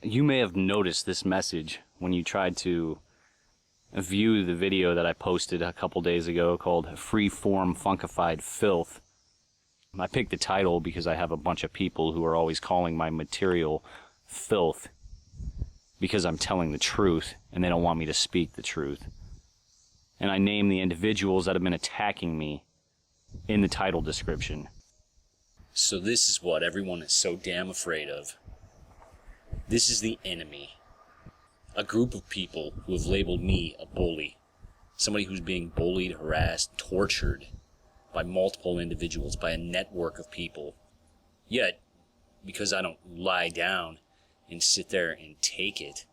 You may have noticed this message when you tried to view the video that I posted a couple days ago called Free-Form Funkified Filth. I picked the title because I have a bunch of people who are always calling my material filth because I'm telling the truth and they don't want me to speak the truth. And I name the individuals that have been attacking me in the title description. So this is what everyone is so damn afraid of. This is the enemy. A group of people who have labeled me a bully. Somebody who's being bullied, harassed, tortured by multiple individuals, by a network of people. Yet, because I don't lie down and sit there and take it,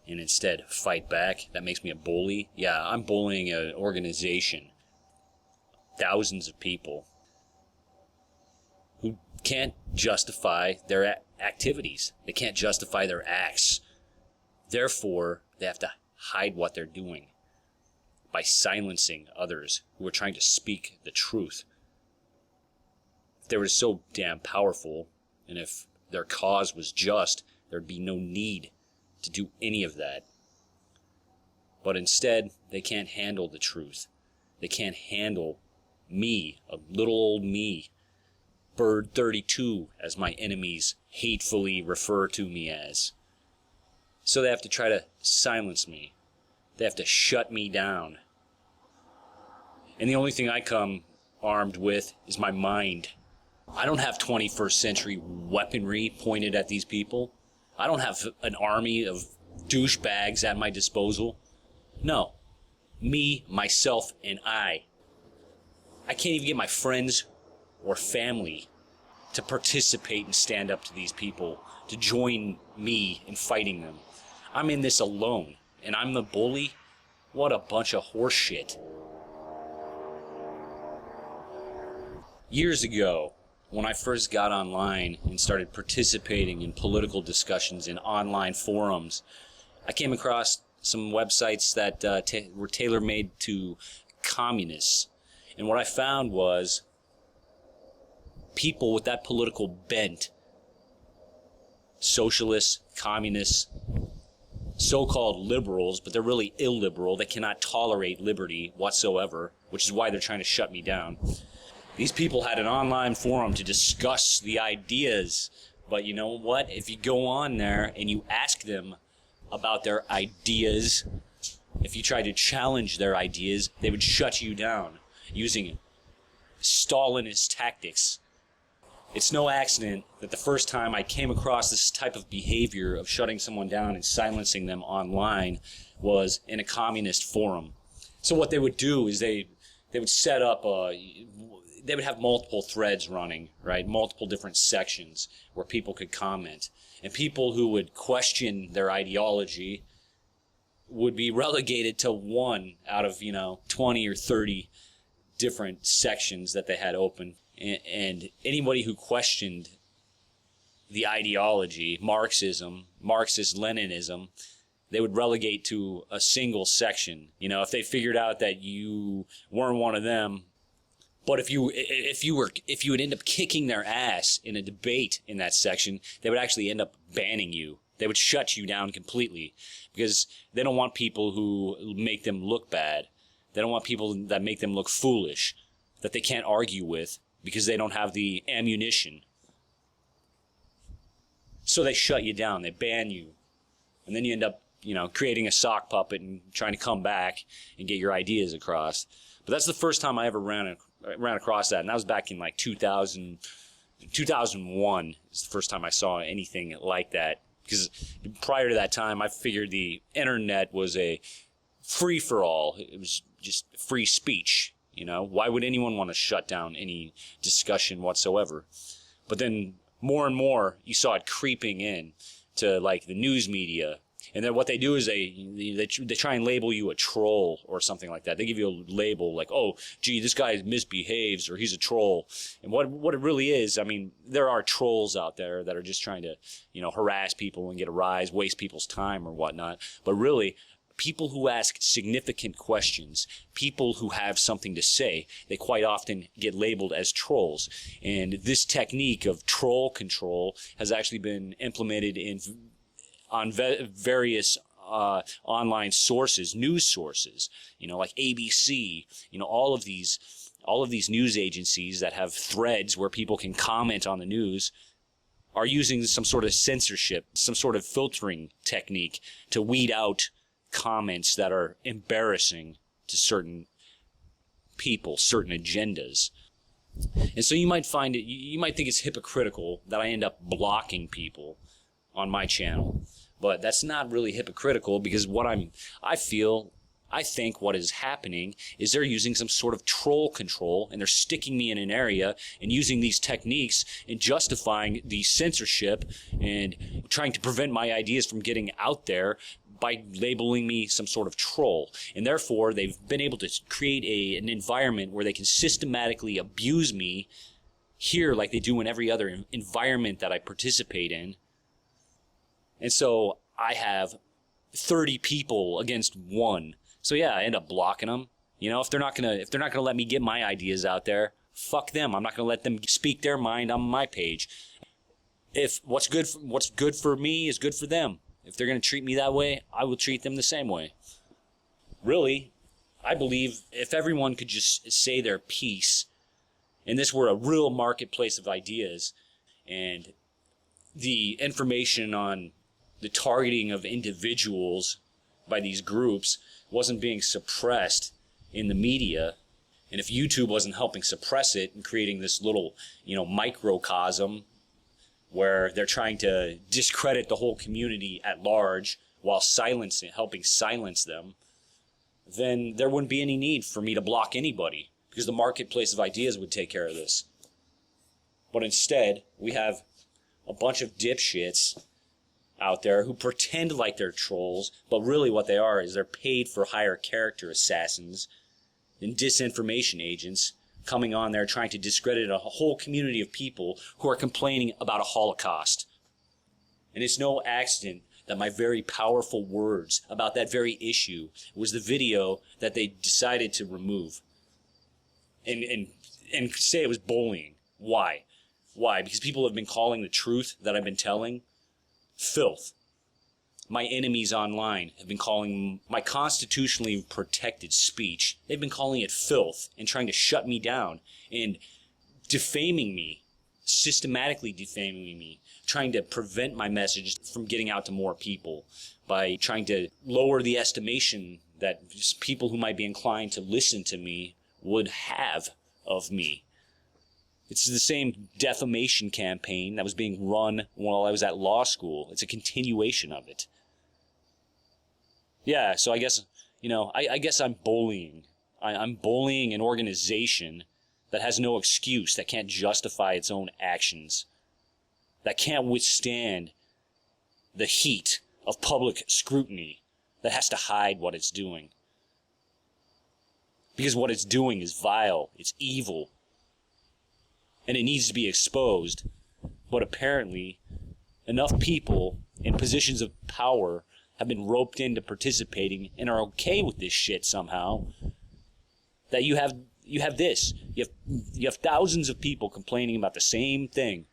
and instead fight back, that makes me a bully? Yeah, I'm bullying an organization. Thousands of people who can't justify their activities. They can't justify their acts. Therefore, they have to hide what they're doing by silencing others who are trying to speak the truth. If they were so damn powerful, and if their cause was just, there'd be no need to do any of that. But instead, they can't handle the truth. They can't handle me, a little old me, Bird 32, as my enemies hatefully refer to me as. So they have to try to silence me. They have to shut me down. And the only thing I come armed with is my mind. I don't have 21st century weaponry pointed at these people. I don't have an army of douchebags at my disposal. No. Me, myself, and I. I can't even get my friends or family to participate and stand up to these people, to join me in fighting them. I'm in this alone, and I'm the bully? What a bunch of horse shit. Years ago, when I first got online and started participating in political discussions in online forums, I came across some websites that were tailor-made to communists. And what I found was people with that political bent, socialists, communists, so-called liberals, but they're really illiberal. They cannot tolerate liberty whatsoever, which is why they're trying to shut me down. These people had an online forum to discuss the ideas, but you know what? If you go on there and you ask them about their ideas, if you try to challenge their ideas, they would shut you down using Stalinist tactics. It's no accident that the first time I came across this type of behavior of shutting someone down and silencing them online was in a communist forum. So what they would do is they would set up they would have multiple threads running, right? Multiple different sections where people could comment. And people who would question their ideology would be relegated to one out of, 20 or 30 different sections that they had open. And anybody who questioned the ideology, Marxism, Marxist-Leninism, they would relegate to a single section. If they figured out that you weren't one of them, but if you would end up kicking their ass in a debate in that section, they would actually end up banning you. They would shut you down completely because they don't want people who make them look bad. They don't want people that make them look foolish, that they can't argue with because they don't have the ammunition. So they shut you down. They ban you. And then you end up, creating a sock puppet and trying to come back and get your ideas across. But that's the first time I ever ran across that. And that was back in 2001 is the first time I saw anything like that. Because prior to that time, I figured the internet was a free-for-all. It was just free speech. Why would anyone want to shut down any discussion whatsoever? But then more and more, you saw it creeping in to the news media. And then what they do is they try and label you a troll or something like that. They give you a label like, oh, gee, this guy misbehaves or he's a troll. And what it really is, there are trolls out there that are just trying to, harass people and get a rise, waste people's time or whatnot. But really, people who ask significant questions, people who have something to say, they quite often get labeled as trolls. And this technique of troll control has actually been implemented in on various online sources, news sources, like ABC, all of these news agencies that have threads where people can comment on the news are using some sort of censorship, some sort of filtering technique to weed out comments that are embarrassing to certain people, certain agendas. And so you might find it, you might think it's hypocritical that I end up blocking people on my channel. But that's not really hypocritical, because I think what is happening is they're using some sort of troll control, and they're sticking me in an area and using these techniques and justifying the censorship and trying to prevent my ideas from getting out there by labeling me some sort of troll. And therefore, they've been able to create an environment where they can systematically abuse me here like they do in every other environment that I participate in. And so I have 30 people against one. So yeah, I end up blocking them. If they're not gonna let me get my ideas out there, fuck them. I'm not gonna let them speak their mind on my page. If what's good for me is good for them. If they're gonna treat me that way, I will treat them the same way. Really, I believe if everyone could just say their piece, and this were a real marketplace of ideas, and the information on the targeting of individuals by these groups wasn't being suppressed in the media, and if YouTube wasn't helping suppress it and creating this little, microcosm where they're trying to discredit the whole community at large while helping silence them, then there wouldn't be any need for me to block anybody, because the marketplace of ideas would take care of this. But instead, we have a bunch of dipshits out there who pretend like they're trolls, but really what they are is they're paid for hire character assassins and disinformation agents coming on there trying to discredit a whole community of people who are complaining about a Holocaust. And it's no accident that my very powerful words about that very issue was the video that they decided to remove and say it was bullying. Why? Because people have been calling the truth that I've been telling filth. My enemies online have been calling my constitutionally protected speech, they've been calling it filth and trying to shut me down and defaming me, systematically defaming me, trying to prevent my message from getting out to more people by trying to lower the estimation that people who might be inclined to listen to me would have of me. It's the same defamation campaign that was being run while I was at law school. It's a continuation of it. Yeah, so I guess, I guess I'm bullying. I'm bullying an organization that has no excuse, that can't justify its own actions, that can't withstand the heat of public scrutiny, that has to hide what it's doing. Because what it's doing is vile, it's evil, and it needs to be exposed. But apparently, enough people in positions of power have been roped into participating and are okay with this shit somehow, that you have this. You have thousands of people complaining about the same thing,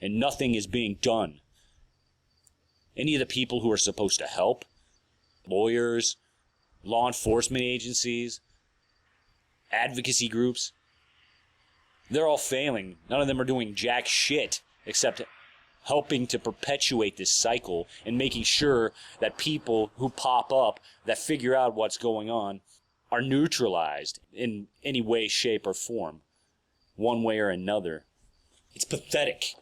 and nothing is being done. Any of the people who are supposed to help, lawyers, law enforcement agencies, advocacy groups, they're all failing. None of them are doing jack shit except helping to perpetuate this cycle and making sure that people who pop up that figure out what's going on are neutralized in any way, shape, or form, one way or another. It's pathetic.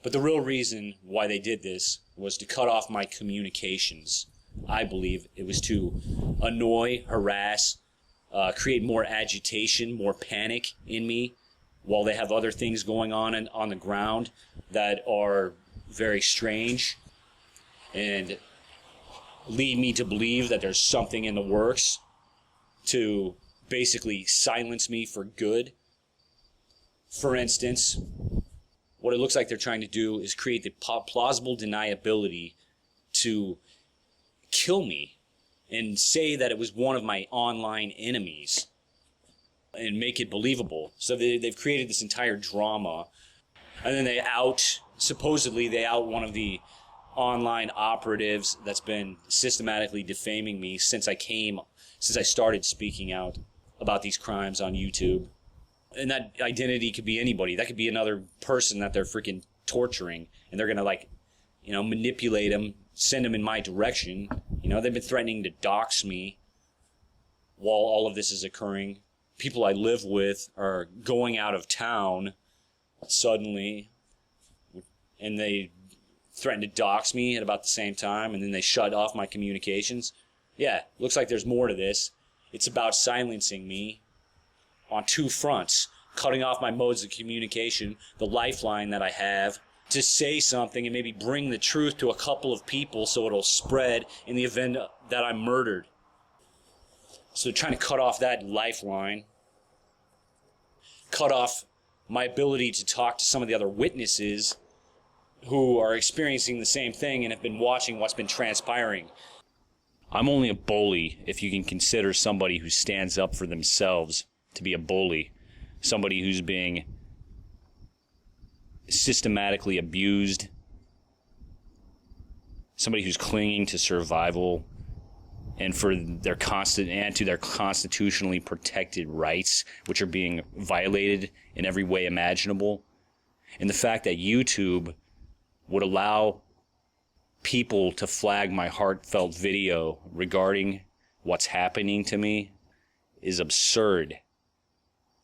But the real reason why they did this was to cut off my communications. I believe it was to annoy, harass, create more agitation, more panic in me, while they have other things going on the ground that are very strange and lead me to believe that there's something in the works to basically silence me for good. For instance, what it looks like they're trying to do is create the plausible deniability to kill me and say that it was one of my online enemies and make it believable. So they've created this entire drama And then supposedly they out one of the online operatives that's been systematically defaming me since I started speaking out about these crimes on YouTube. And that identity could be anybody. That could be another person that they're freaking torturing, and they're gonna manipulate them, send them in my direction. They've been threatening to dox me while all of this is occurring. People I live with are going out of town suddenly, and they threaten to dox me at about the same time, and then they shut off my communications. Yeah, looks like there's more to this. It's about silencing me on two fronts, cutting off my modes of communication, the lifeline that I have to say something and maybe bring the truth to a couple of people so it'll spread in the event that I'm murdered. So they're trying to cut off that lifeline, cut off my ability to talk to some of the other witnesses who are experiencing the same thing and have been watching what's been transpiring. I'm only a bully if you can consider somebody who stands up for themselves to be a bully, somebody who's being systematically abused, somebody who's clinging to survival and to their constitutionally protected rights, which are being violated in every way imaginable. And the fact that YouTube would allow people to flag my heartfelt video regarding what's happening to me is absurd.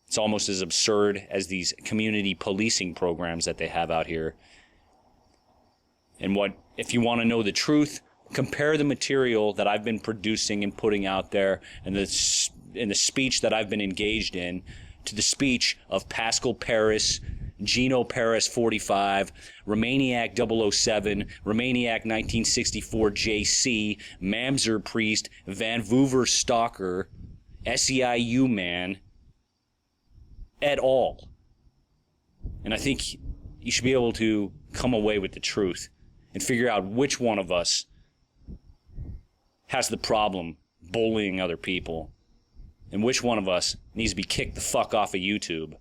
It's almost as absurd as these community policing programs that they have out here. And if you want to know the truth, compare the material that I've been producing and putting out there and the speech that I've been engaged in to the speech of Pascal Paris, Gino Paris 45, Romaniac 007, Romaniac 1964 JC, Mamzer Priest, Van Voover Stalker, SEIU Man, et al. And I think you should be able to come away with the truth and figure out which one of us has the problem bullying other people and which one of us needs to be kicked the fuck off of YouTube.